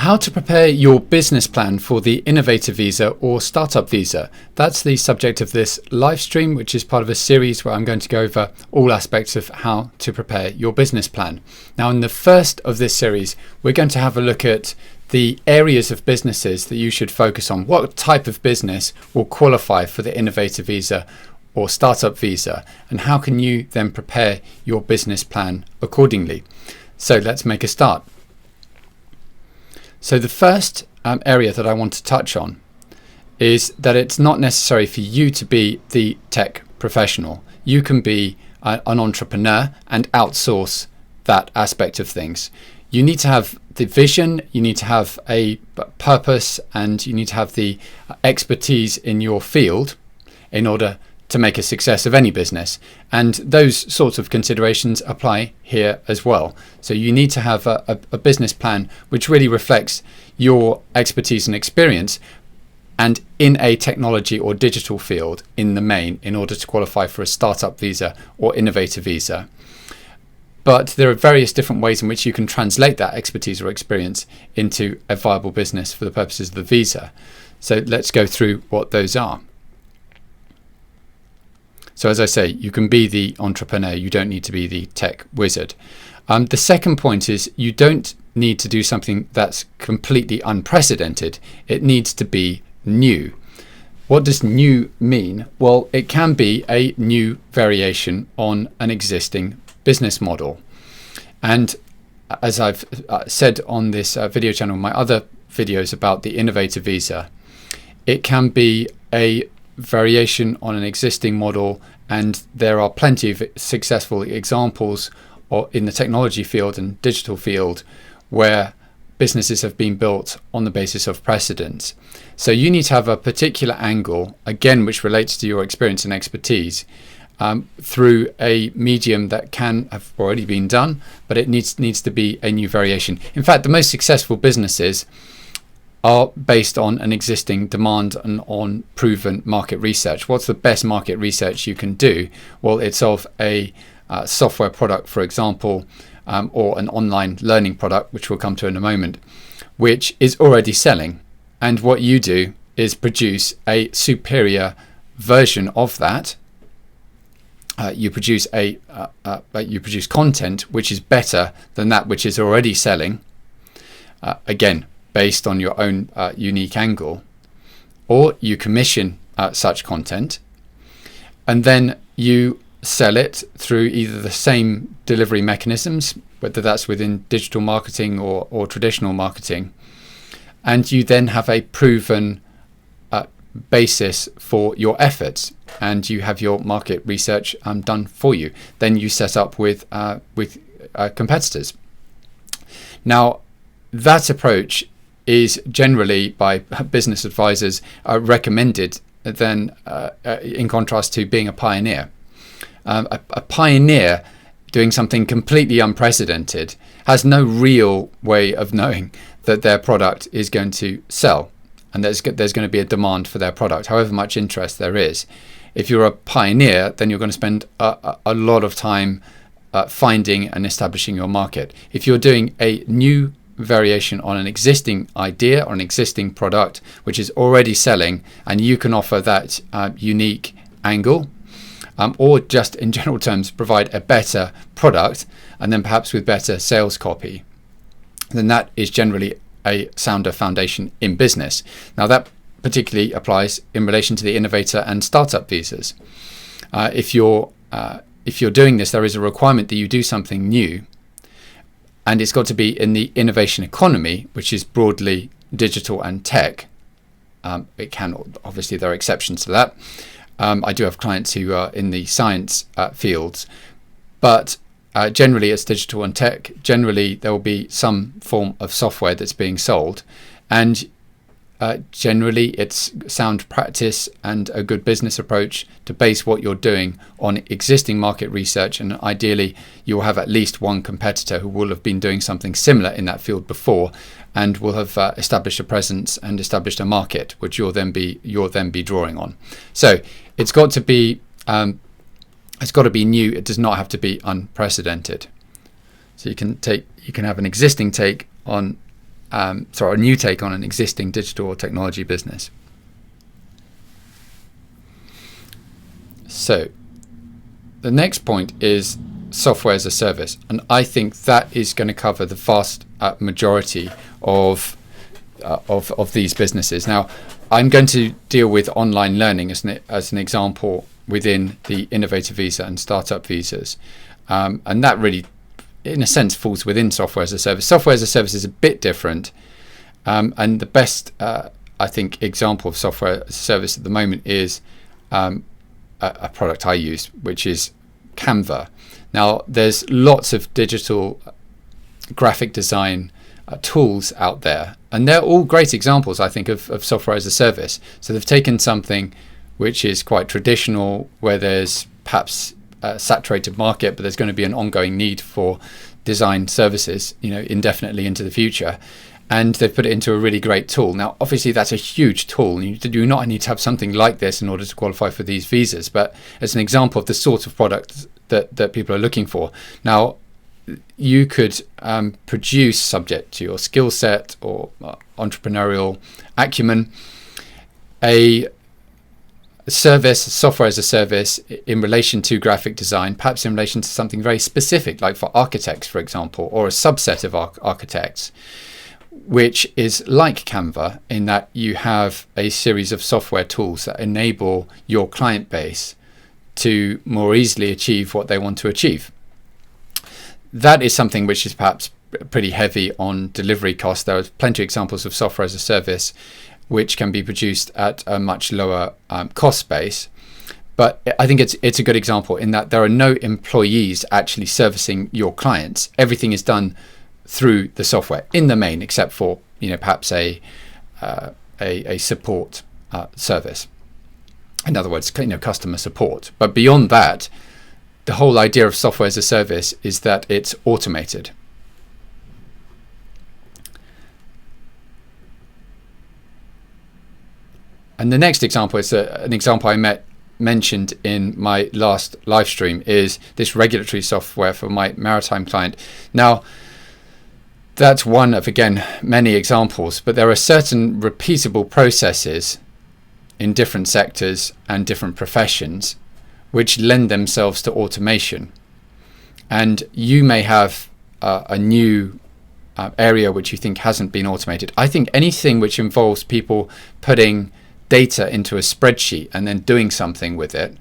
How to prepare your business plan for the Innovator visa or Startup visa. That's the subject of this live stream, which is part of a series where I'm going to go over all aspects of how to prepare your business plan. Now, in the first of this series, we're going to have a look at the areas of businesses that you should focus on. What type of business will qualify for the Innovator visa or Startup visa, and how can you then prepare your business plan accordingly? So let's make a start. So the first area that I want to touch on is that it's not necessary for you to be the tech professional. You can be an entrepreneur and outsource that aspect of things. You need to have the vision, you need to have a purpose, and you need to have the expertise in your field in order to make a success of any business. And those sorts of considerations apply here as well. So you need to have a business plan which really reflects your expertise and experience and in a technology or digital field in the main in order to qualify for a startup visa or innovator visa. But there are various different ways in which you can translate that expertise or experience into a viable business for the purposes of the visa. So let's go through what those are. So as I say, you can be the entrepreneur, you don't need to be the tech wizard. The second point is you don't need to do something that's completely unprecedented. It needs to be new. What does new mean? Well, it can be a new variation on an existing business model. And as I've said on this video channel, my other videos about the Innovator visa, it can be a variation on an existing model, and there are plenty of successful examples in the technology field and digital field where businesses have been built on the basis of precedents. So you need to have a particular angle, again, which relates to your experience and expertise, through a medium that can have already been done, but it needs to be a new variation. In fact, the most successful businesses are based on an existing demand and on proven market research. What's the best market research you can do? Well, it's of a software product, for example, or an online learning product, which we'll come to in a moment, which is already selling. And what you do is produce a superior version of that. You produce content which is better than that which is already selling. Again, based on your own unique angle, or you commission such content and then you sell it through either the same delivery mechanisms, whether that's within digital marketing or traditional marketing, and you then have a proven basis for your efforts, and you have your market research done for you. Then you set up with competitors. Now, that approach is generally by business advisors recommended then in contrast to being a pioneer. A pioneer doing something completely unprecedented has no real way of knowing that their product is going to sell and there's going to be a demand for their product, however much interest there is. If you're a pioneer, then you're going to spend a lot of time finding and establishing your market. If you're doing a new variation on an existing idea or an existing product which is already selling, and you can offer that unique angle, or just in general terms provide a better product and then perhaps with better sales copy, then that is generally a sounder foundation in business. Now, that particularly applies in relation to the Innovator and Startup visas. If you're doing this, there is a requirement that you do something new, and it's got to be in the innovation economy, which is broadly digital and tech. It can, obviously, there are exceptions to that. I do have clients who are in the science fields, but generally it's digital and tech. Generally, there will be some form of software that's being sold, and generally it's sound practice and a good business approach to base what you're doing on existing market research, and ideally you'll have at least one competitor who will have been doing something similar in that field before and will have established a presence and established a market which you'll then be drawing on. So it's got to be new. It does not have to be unprecedented. So you can have an existing take on a new take on an existing digital or technology business. So the next point is software as a service, and I think that is going to cover the vast majority of these businesses. Now, I'm going to deal with online learning as an example within the Innovator visa and startup visas, and that really, in a sense, falls within software as a service. Software as a service is a bit different, and the best, I think, example of software as a service at the moment is a product I use, which is Canva. Now, there's lots of digital graphic design tools out there, and they're all great examples, I think, of software as a service. So they've taken something which is quite traditional, where there's perhaps a saturated market, but there's going to be an ongoing need for design services, indefinitely into the future, and they've put it into a really great tool. Now, obviously, that's a huge tool, and you do not need to have something like this in order to qualify for these visas, but as an example of the sort of product that people are looking for. Now, you could produce, subject to your skill set or entrepreneurial acumen, a service, software as a service, in relation to graphic design, perhaps in relation to something very specific, like for architects, for example, or a subset of architects, which is like Canva in that you have a series of software tools that enable your client base to more easily achieve what they want to achieve. That is something which is perhaps pretty heavy on delivery costs. There are plenty of examples of software as a service which can be produced at a much lower cost base. But I think it's a good example in that there are no employees actually servicing your clients. Everything is done through the software in the main, except for perhaps a support service. In other words, customer support. But beyond that, the whole idea of software as a service is that it's automated. And the next example is an example I mentioned in my last live stream, is this regulatory software for my maritime client. Now, that's one of, again, many examples, but there are certain repeatable processes in different sectors and different professions which lend themselves to automation. And you may have a new area which you think hasn't been automated. I think anything which involves people putting data into a spreadsheet and then doing something with it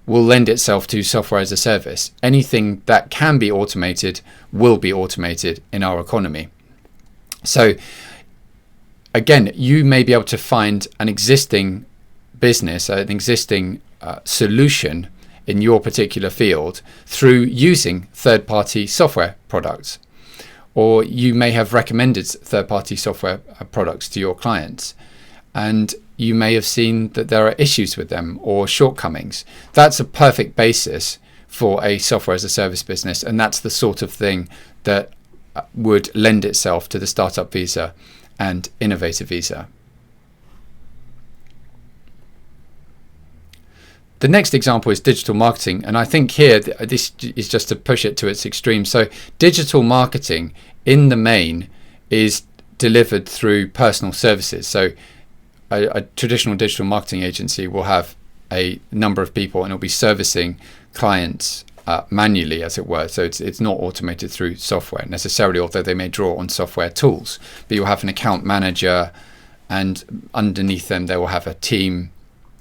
will lend itself to software as a service. Anything that can be automated will be automated in our economy. So again, you may be able to find an existing business, an existing solution in your particular field through using third-party software products, or you may have recommended third-party software products to your clients, and you may have seen that there are issues with them or shortcomings. That's a perfect basis for a software as a service business, and that's the sort of thing that would lend itself to the startup visa and innovator visa. The next example is digital marketing, and I think here this is just to push it to its extreme. So digital marketing in the main is delivered through personal services. So a traditional digital marketing agency will have a number of people and it'll be servicing clients manually, as it were. So it's not automated through software necessarily, although they may draw on software tools. But you'll have an account manager, and underneath them they will have a team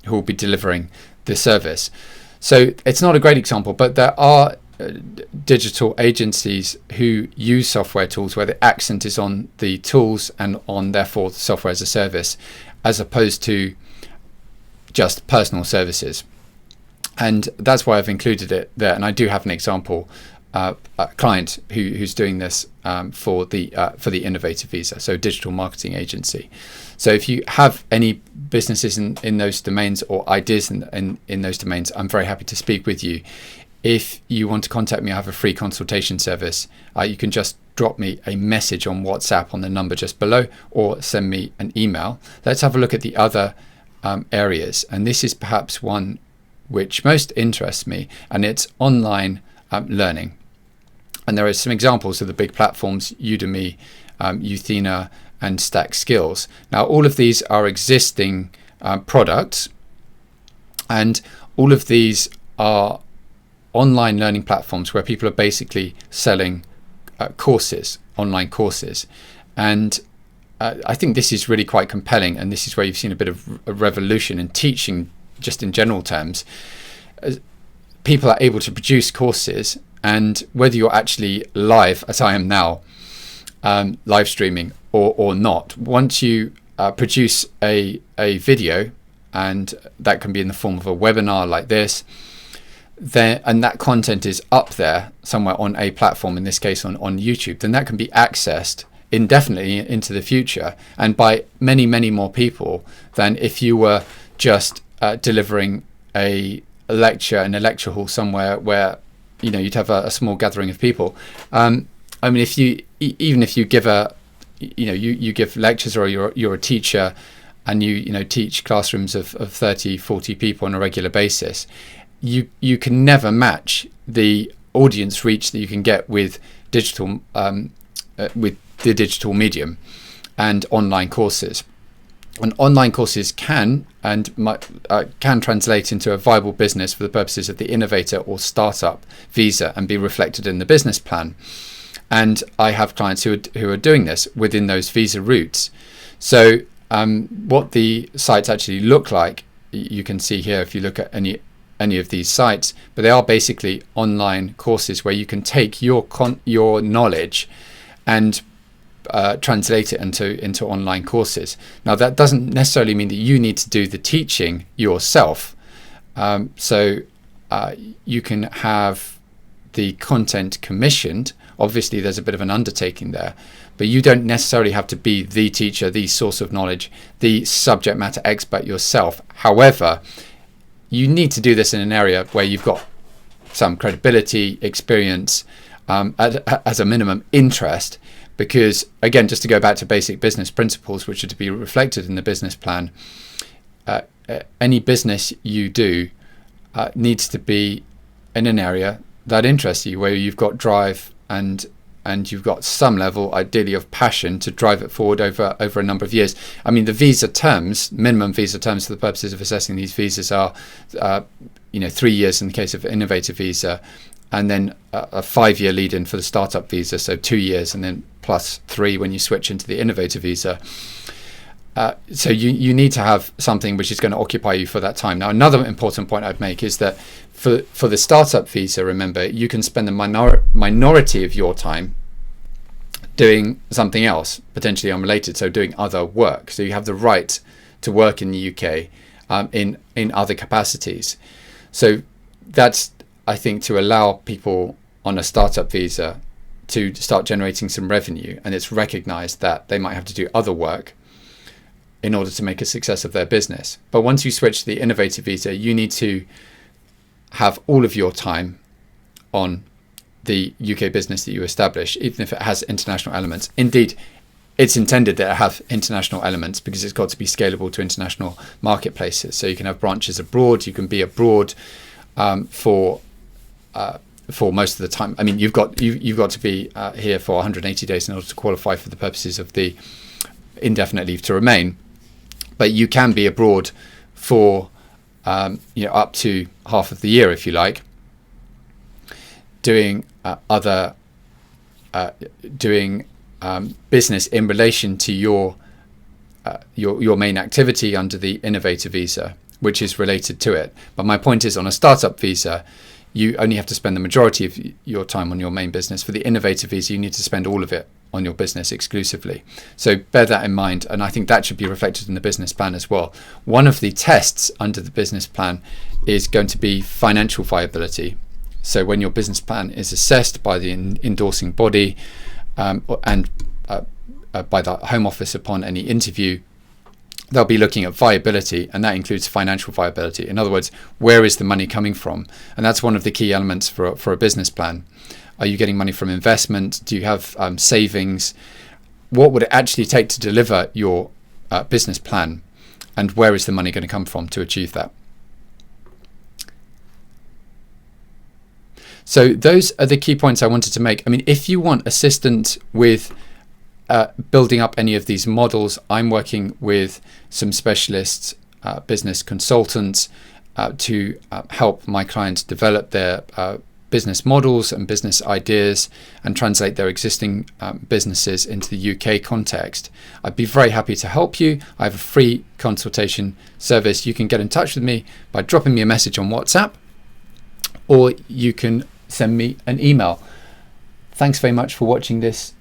who will be delivering the service. So it's not a great example, but there are digital agencies who use software tools where the accent is on the tools and on, therefore, the software as a service, as opposed to just personal services. And that's why I've included it there. And I do have an example, a client who's doing this for the Innovator visa, so digital marketing agency. So if you have any businesses in those domains or ideas in those domains, I'm very happy to speak with you. If you want to contact me, I have a free consultation service. You can just drop me a message on WhatsApp on the number just below, or send me an email. Let's have a look at the other areas. And this is perhaps one which most interests me, and it's online learning. And there are some examples of the big platforms, Udemy, Uthena, and Stack Skills. Now, all of these are existing products, and all of these are online learning platforms where people are basically selling courses, online courses. And I think this is really quite compelling, and this is where you've seen a bit of a revolution in teaching, just in general terms. People are able to produce courses, and whether you're actually live, as I am now, live streaming or not, once you produce a video, and that can be in the form of a webinar like this, and that content is up there somewhere on a platform, in this case on YouTube, then that can be accessed indefinitely into the future, and by many, many more people than if you were just delivering a lecture in a lecture hall somewhere where you'd have a small gathering of people. I mean, if you give you give lectures, or you're a teacher, and you teach classrooms of 30, 40 people on a regular basis, you can never match the audience reach that you can get with digital with the digital medium and online courses. And online courses can translate into a viable business for the purposes of the Innovator or Startup visa and be reflected in the business plan. And I have clients who are doing this within those visa routes. So what the sites actually look like, you can see here if you look at any of these sites, but they are basically online courses where you can take your knowledge and translate it into online courses. Now, that doesn't necessarily mean that you need to do the teaching yourself. So you can have the content commissioned. Obviously, there's a bit of an undertaking there, but you don't necessarily have to be the teacher, the source of knowledge, the subject matter expert yourself. However, you need to do this in an area where you've got some credibility, experience, as a minimum interest, because again, just to go back to basic business principles, which are to be reflected in the business plan, any business you do needs to be in an area that interests you, where you've got drive and you've got some level, ideally, of passion to drive it forward over a number of years. I mean, the visa terms, minimum visa terms for the purposes of assessing these visas are 3 years in the case of Innovator visa, and then a 5-year lead-in for the startup visa, so 2 years, and then plus 3 when you switch into the Innovator visa. So you need to have something which is going to occupy you for that time. Now, another important point I'd make is that for the startup visa, remember, you can spend the minority of your time doing something else, potentially unrelated, so doing other work. So you have the right to work in the UK in other capacities. So that's, I think, to allow people on a startup visa to start generating some revenue, and it's recognized that they might have to do other work in order to make a success of their business. But once you switch to the Innovator visa, you need to have all of your time on the UK business that you establish, even if it has international elements. Indeed, it's intended that it have international elements because it's got to be scalable to international marketplaces. So you can have branches abroad, you can be abroad for most of the time. I mean, you've got to be here for 180 days in order to qualify for the purposes of the indefinite leave to remain. But you can be abroad for up to half of the year, if you like, doing business in relation to your main activity under the Innovator visa, which is related to it. But my point is, on a startup visa, you only have to spend the majority of your time on your main business. For the Innovator visa, you need to spend all of it on your business exclusively. So bear that in mind, and I think that should be reflected in the business plan as well. One of the tests under the business plan is going to be financial viability. So when your business plan is assessed by the endorsing body and by the Home Office upon any interview, they'll be looking at viability, and that includes financial viability. In other words, where is the money coming from? And that's one of the key elements for a business plan. Are you getting money from investment? Do you have savings? What would it actually take to deliver your business plan? And where is the money going to come from to achieve that? So those are the key points I wanted to make. I mean, if you want assistance with building up any of these models, I'm working with some specialists, business consultants, to help my clients develop their business models and business ideas and translate their existing businesses into the UK context. I'd be very happy to help you. I have a free consultation service. You can get in touch with me by dropping me a message on WhatsApp, or you can send me an email. Thanks very much for watching this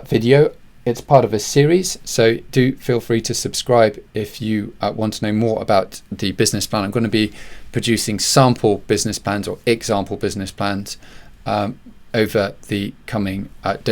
video. It's part of a series, so do feel free to subscribe if you want to know more about the business plan. I'm going to be producing sample business plans or example business plans over the coming days.